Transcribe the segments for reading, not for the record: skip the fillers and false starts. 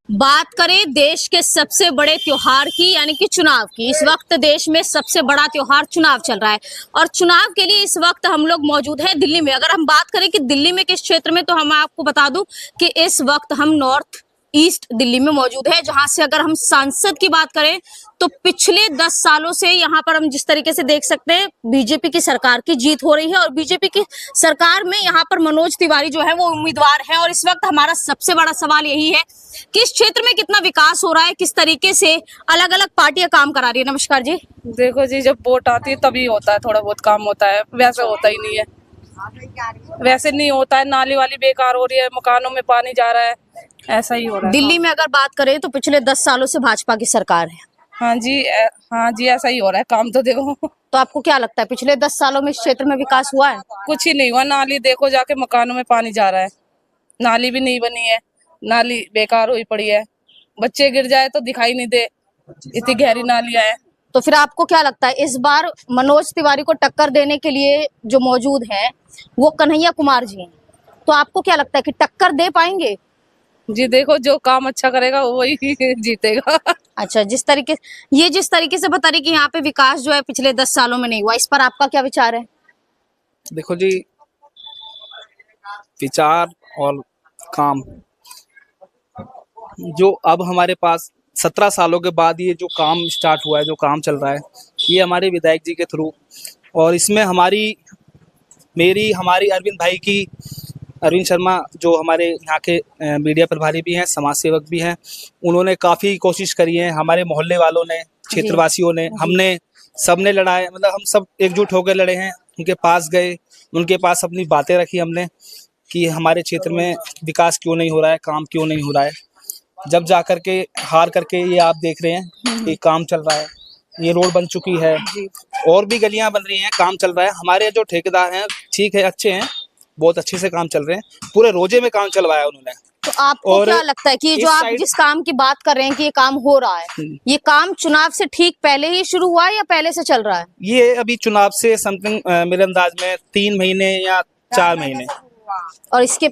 बात करें देश के सबसे बड़े त्योहार की यानी कि चुनाव की। इस वक्त देश में सबसे बड़ा त्योहार चुनाव चल रहा है और चुनाव के लिए इस वक्त हम लोग मौजूद हैं दिल्ली में। अगर हम बात करें कि दिल्ली में किस क्षेत्र में, तो हम आपको बता दूं कि इस वक्त हम नॉर्थ ईस्ट दिल्ली में मौजूद है, जहां से अगर हम सांसद की बात करें तो पिछले 10 सालों से यहाँ पर हम जिस तरीके से देख सकते हैं बीजेपी की सरकार की जीत हो रही है और बीजेपी की सरकार में यहाँ पर मनोज तिवारी जो है वो उम्मीदवार है। और इस वक्त हमारा सबसे बड़ा सवाल यही है कि इस क्षेत्र में कितना विकास हो रहा है, किस तरीके से अलग अलग पार्टियां काम करा रही है। नमस्कार जी। देखो जी, जब वोट आती है तभी होता है, थोड़ा बहुत काम होता है, वैसे होता ही नहीं है। वैसे नहीं होता है। नाली वाली बेकार हो रही है, मकानों में पानी जा रहा है, ऐसा ही हो रहा है। दिल्ली में अगर बात करें तो पिछले 10 सालों से भाजपा की सरकार है। हाँ जी, ऐसा ही हो रहा है काम तो। देखो तो आपको क्या लगता है पिछले 10 सालों में इस क्षेत्र में विकास हुआ है? कुछ ही नहीं हुआ। नाली देखो जाके, मकानों में पानी जा रहा है, नाली भी नहीं बनी है, नाली बेकार हुई पड़ी है, बच्चे गिर जाए तो दिखाई नहीं दे, इतनी गहरी नालियां है। तो फिर आपको क्या लगता है इस बार मनोज तिवारी को टक्कर देने के लिए जो मौजूद हैं वो कन्हैया कुमार जी हैं, तो आपको क्या लगता है कि टक्कर दे पाएंगे? जी देखो, जो काम अच्छा करेगा वही जीतेगा। अच्छा, जिस तरीके से बता रही कि यहाँ पे विकास जो है पिछले 10 सालों में नहीं हुआ, इस पर आपका क्या विचार है? देखो जी, विचार और काम जो अब हमारे पास 17 सालों के बाद ये जो काम स्टार्ट हुआ है, जो काम चल रहा है, ये हमारे विधायक जी के थ्रू, और इसमें हमारी अरविंद शर्मा जो हमारे यहाँ के मीडिया प्रभारी भी हैं, समाज सेवक भी हैं, उन्होंने काफ़ी कोशिश करी है। हमारे मोहल्ले वालों ने, क्षेत्रवासियों ने, हमने सबने लड़ा है, मतलब हम सब एकजुट होकर लड़े हैं। उनके पास गए, उनके पास अपनी बातें रखी हमने कि हमारे क्षेत्र में विकास क्यों नहीं हो रहा है, काम क्यों नहीं हो रहा है। जब जा करके हार करके ये आप देख रहे हैं कि काम चल रहा है, ये रोड बन चुकी है और भी गलियां बन रही हैं, काम चल रहा है। हमारे जो ठेकेदार हैं ठीक है, अच्छे हैं, बहुत अच्छे से काम चल रहे हैं, पूरे रोजे में काम चलवाया उन्होंने। तो आपको क्या लगता है कि जो आप जिस काम की बात कर रहे हैं कि ये काम हो रहा है, ये काम चुनाव से ठीक पहले ही शुरू हुआ है या पहले से चल रहा है? ये अभी चुनाव से समथिंग मेरे अंदाज में 3 महीने या 4 महीने। और इसके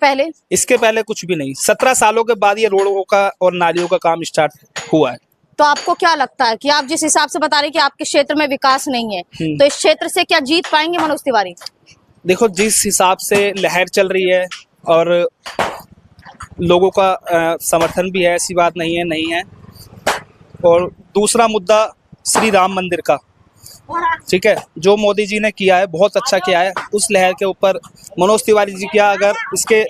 पहले कुछ भी नहीं। 17 सालों के बाद ये रोडों का और नालियों का काम स्टार्ट हुआ है। तो आपको क्या लगता है कि आप जिस हिसाब से बता रहे हैं कि आपके क्षेत्र में विकास नहीं है, तो इस क्षेत्र से क्या जीत पाएंगे मनोज तिवारी? देखो, जिस हिसाब से लहर चल रही है और लोगों का समर्थन भी है, ऐसी बात नहीं है। और दूसरा मुद्दा श्री राम मंदिर का, ठीक है, जो मोदी जी ने किया है बहुत अच्छा किया है। उस लहर के ऊपर मनोज तिवारी जी किया, अगर इसके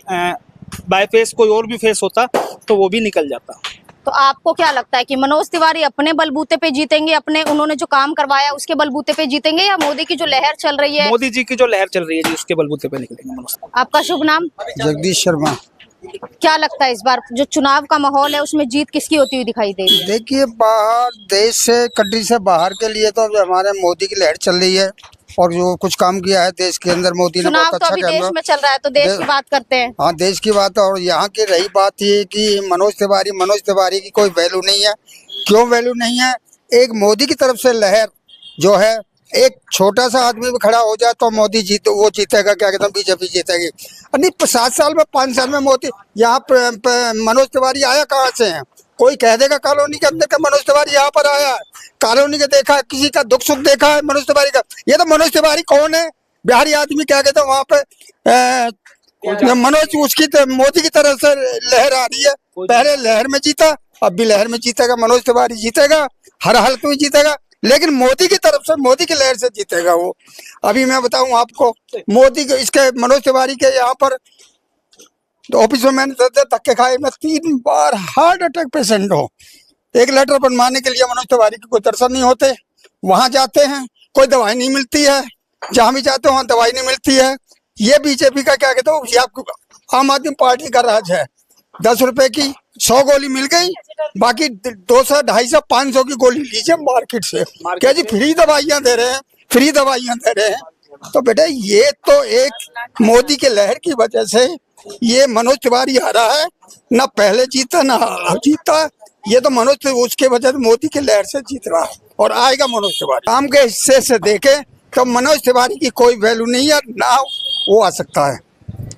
बाय फेस कोई और भी फेस होता तो वो भी निकल जाता। तो आपको क्या लगता है कि मनोज तिवारी अपने बलबूते पे जीतेंगे, अपने उन्होंने जो काम करवाया उसके बलबूते पे जीतेंगे, या मोदी की जो लहर चल रही है, मोदी जी की जो लहर चल रही है जी, उसके बलबूते पे निकलेंगे मनोज। आपका शुभ नाम? जगदीश शर्मा। क्या लगता है इस बार जो चुनाव का माहौल है उसमें जीत किसकी होती हुई दिखाई दे रही है? देखिए, बाहर देश से, कंट्री से बाहर के लिए तो अभी हमारे मोदी की लहर चल रही है और जो कुछ काम किया है देश के अंदर मोदी ने बहुत अच्छा किया। देश में चल रहा है तो देश की बात करते हैं। हाँ, देश की बात। और यहाँ की रही बात ये कि मनोज तिवारी की कोई वैल्यू नहीं है। क्यों वैल्यू नहीं है? एक मोदी की तरफ से लहर जो है, एक छोटा सा आदमी भी खड़ा हो जाए तो वो जीतेगा, क्या कहते हैं, बीजेपी जीतेगी। नहीं, 7 साल में 5 साल में मोदी यहाँ मनोज तिवारी आया कहाँ से है? कोई कह देगा कॉलोनी के अंदर का मनोज तिवारी यहाँ पर आया है, कॉलोनी का देखा, किसी का दुख सुख देखा है मनोज तिवारी का? ये तो मनोज तिवारी कौन है? बिहारी आदमी, क्या कहते हैं, वहाँ पे मोदी की तरफ से लहर आ रही है। पहले लहर में जीता, अब भी लहर में जीतेगा, मनोज तिवारी जीतेगा, हर हालत में जीतेगा, लेकिन मोदी की तरफ से, मोदी की लहर से जीतेगा वो। अभी मैं बताऊं आपको, मोदी के इसके मनोज तिवारी के यहाँ पर ऑफिस में मैंने धक्के खाए। मैं 3 बार हार्ट अटैक पेशेंट हूँ। एक लेटर बनवाने के लिए मनोज तिवारी के कोई दर्शन नहीं होते। वहां जाते हैं, कोई दवाई नहीं मिलती है, जहां भी जाते हो वहां दवाई नहीं मिलती है। ये बीजेपी का, क्या कहते हो, ये आपको आम आदमी पार्टी का राज है। 10 रुपए की 100 गोली मिल गई, बाकी 200, 250, 500 की गोली लीजिए मार्केट से। क्या जी, फ्री दवाइयां दे रहे हैं। तो बेटा, ये तो एक मोदी के लहर की वजह से ये मनोज तिवारी हारा है। ना पहले जीता ना अब जीता, ये तो मनोज, उसके वजह से मोदी के लहर से जीत रहा है और आएगा मनोज तिवारी। काम के हिस्से से देखे तो मनोज तिवारी की कोई वैल्यू नहीं है, ना वो आ सकता है।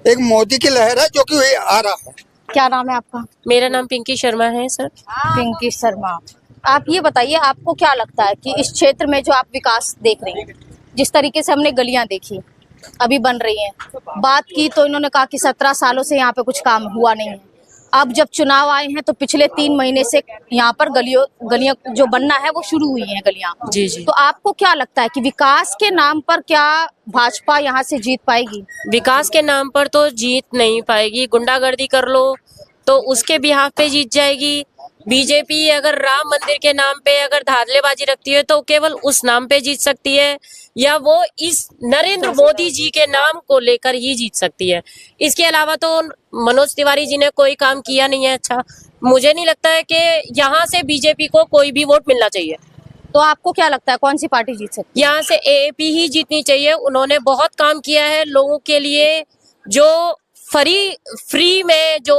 एक मोदी की लहर है जो कि आ रहा है। क्या नाम है आपका? मेरा नाम पिंकी शर्मा है सर। पिंकी शर्मा। आप ये बताइए, आपको क्या लगता है कि इस क्षेत्र में जो आप विकास देख रही हैं, जिस तरीके से हमने गलियां देखी अभी बन रही हैं, बात की तो इन्होंने कहा कि 17 सालों से यहाँ पे कुछ काम हुआ नहीं है। अब जब चुनाव आए हैं तो पिछले 3 महीने से यहाँ पर गलियां जो बनना है वो शुरू हुई हैं गलियां। जी जी। तो आपको क्या लगता है कि विकास के नाम पर क्या भाजपा यहाँ से जीत पाएगी? विकास के नाम पर तो जीत नहीं पाएगी। गुंडागर्दी कर लो तो उसके बिहाफ पे जीत जाएगी। बीजेपी अगर राम मंदिर के नाम पे अगर धांधलेबाजी रखती है तो केवल उस नाम पे जीत सकती है, या वो इस नरेंद्र मोदी जी के नाम को लेकर ही जीत सकती है। इसके अलावा तो मनोज तिवारी जी ने कोई काम किया नहीं है अच्छा। मुझे नहीं लगता है कि यहाँ से बीजेपी को कोई भी वोट मिलना चाहिए। तो आपको क्या लगता है कौन सी पार्टी जीत सकती है? यहाँ से एएपी ही जीतनी चाहिए। उन्होंने बहुत काम किया है लोगों के लिए। जो फ्री में जो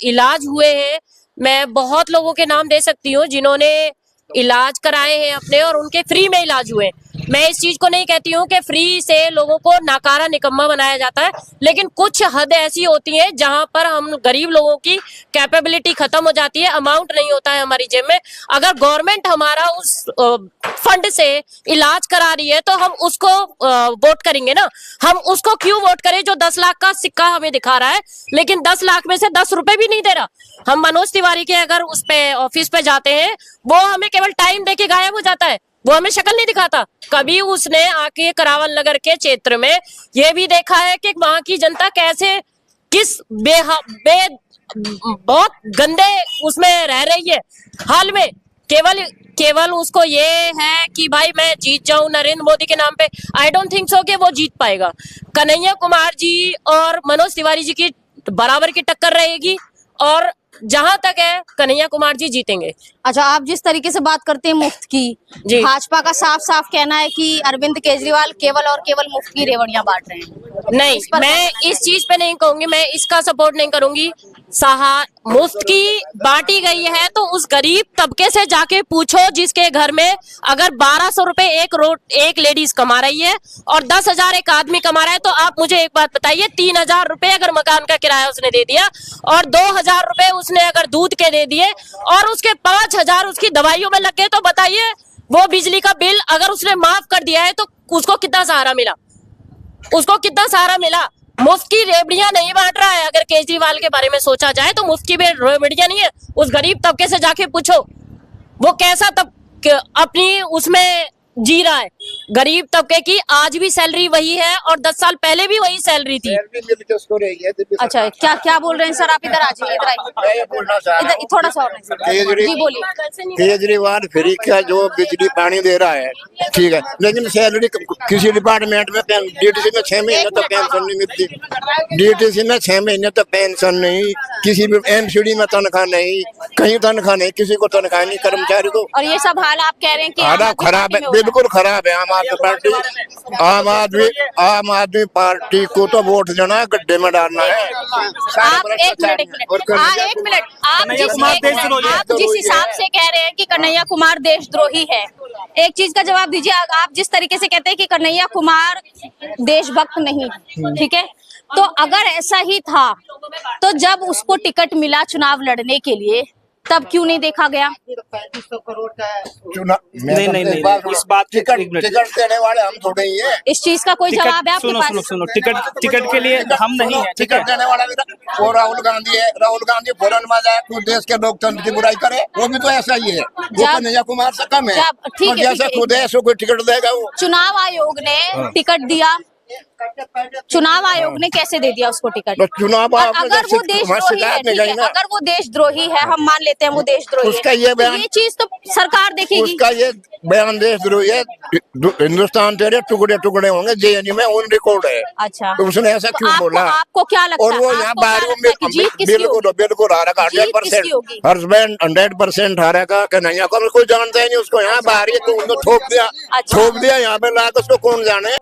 इलाज हुए हैं, मैं बहुत लोगों के नाम दे सकती हूँ जिन्होंने इलाज कराए हैं अपने और उनके फ्री में इलाज हुए। मैं इस चीज को नहीं कहती हूँ कि फ्री से लोगों को नाकारा निकम्मा बनाया जाता है, लेकिन कुछ हद ऐसी होती है जहां पर हम गरीब लोगों की कैपेबिलिटी खत्म हो जाती है, अमाउंट नहीं होता है हमारी जेब में। अगर गवर्नमेंट हमारा उस फंड से इलाज करा रही है तो हम उसको वोट करेंगे ना। हम उसको क्यों वोट करें जो 10 लाख का सिक्का हमें दिखा रहा है लेकिन 10 लाख में से 10 रुपए भी नहीं दे रहा। हम मनोज तिवारी के अगर उस पे ऑफिस पे जाते हैं, वो हमें केवल टाइम देके गायब हो जाता है, वो हमें शक्ल नहीं दिखाता। कभी उसने आके करावल नगर के क्षेत्र में ये भी देखा है कि वहां की जनता कैसे किस बहुत गंदे उसमें रह रही है हाल में। केवल उसको ये है कि भाई मैं जीत जाऊं नरेंद्र मोदी के नाम पे। आई डोंट थिंक सो कि वो जीत पाएगा। कन्हैया कुमार जी और मनोज तिवारी जी की बराबर की टक्कर रहेगी और जहां तक है कन्हैया कुमार जी जीतेंगे। अच्छा, आप जिस तरीके से बात करते हैं मुफ्त की, जी। भाजपा का साफ साफ कहना है कि अरविंद केजरीवाल केवल और केवल मुफ्त की रेवड़ियां बांट रहे हैं। नहीं, मैं इस चीज पे नहीं कहूंगी, मैं इसका सपोर्ट नहीं करूंगी। मुफ्त की बांटी गई है तो उस गरीब तबके से जाके पूछो जिसके घर में अगर 1200 रुपए एक लेडीज कमा रही है और 10,000 एक आदमी कमा रहा है, तो आप मुझे एक बात बताइए, 3,000 रुपए अगर मकान का किराया उसने दे दिया और 2,000 रुपए उसने अगर दूध के दे दिए और उसके 5,000 उसकी दवाइयों में लग गए, तो बताइए वो बिजली का बिल अगर उसने माफ कर दिया है तो उसको कितना सहारा मिला? उसको कितना सहारा मिला? मुफ्त की रेवड़ियां नहीं बांट रहा है। अगर केजरीवाल के बारे में सोचा जाए तो मुफ्त की रेवड़ियां नहीं है। उस गरीब तबके से जाके पूछो वो कैसा अपनी उसमें जी रहा है। गरीब तबके की आज भी सैलरी वही है और 10 साल पहले भी वही सैलरी थी। अच्छा, क्या बोल रहे हैं सर? आप इधर आ जाइए, इधर आइए, इधर थोड़ा सा और जी बोलिए। केजरीवाल फ्री का जो बिजली पानी दे रहा है ठीक है, लेकिन सैलरी किसी डिपार्टमेंट में डीटीसी में 6 महीने तो पेंशन नहीं मिलती। डीटीसी में 6 महीने तो पेंशन नहीं, किसी भी एमसीडी में तनख्वाह नहीं, कहीं तनख्वाह नहीं, किसी को तनख्वाह नहीं कर्मचारी को। और ये सब हाल आप कह रहे हैं कि हालात खराब है, बिल्कुल खराब है। आम आदमी पार्टी को तो वोट देना, गड्ढे में डालना है। आप एक मिनट, आप जिस हिसाब से कह रहे हैं कि कन्हैया कुमार देशद्रोही है, एक चीज का जवाब दीजिए। आप जिस तरीके से कहते हैं कि कन्हैया कुमार देशभक्त नहीं, ठीक है, तो अगर ऐसा ही था तो जब उसको टिकट मिला चुनाव लड़ने के लिए तब क्यों नहीं देखा गया? नहीं, इस बात टिकट देने वाले हम थोड़े ही हैं। इस चीज का कोई जवाब है आपके पास? सुनो, टिकट के लिए हम नहीं है। टिकट देने वाला भी वो राहुल गांधी है। राहुल गांधी फौरन में जाए तो देश के लोकतंत्र की बुराई करे, वो भी तो ऐसा ही है। वो कन्हैया कुमार से कम है। और जैसे खुद है ऐसे कोई टिकट देगा वो। चुनाव आयोग ने टिकट दिया, चुनाव आयोग ने कैसे दे दिया उसको टिकट? चुनाव अगर वो देशद्रोही है, ठीक है, अगर वो देशद्रोही है, हम मान लेते हैं वो देशद्रोही उसका है, ये बयान, ये चीज तो सरकार देखेगी। उसका ये बयान देशद्रोही है। हिंदुस्तान तेरे टुकड़े टुकड़े होंगे, जेएनयू में ऑन रिकॉर्ड है। अच्छा, तो उसने ऐसा क्यों बोला? आपको क्या लगता है? और वो यहाँ बाहर बिल्कुल हारा का 100% हारा का कन्हैया को कोई जानता ही नहीं उसको। यहाँ बाहर तो थोप दिया यहाँ पे लाकर उसको कौन जाने।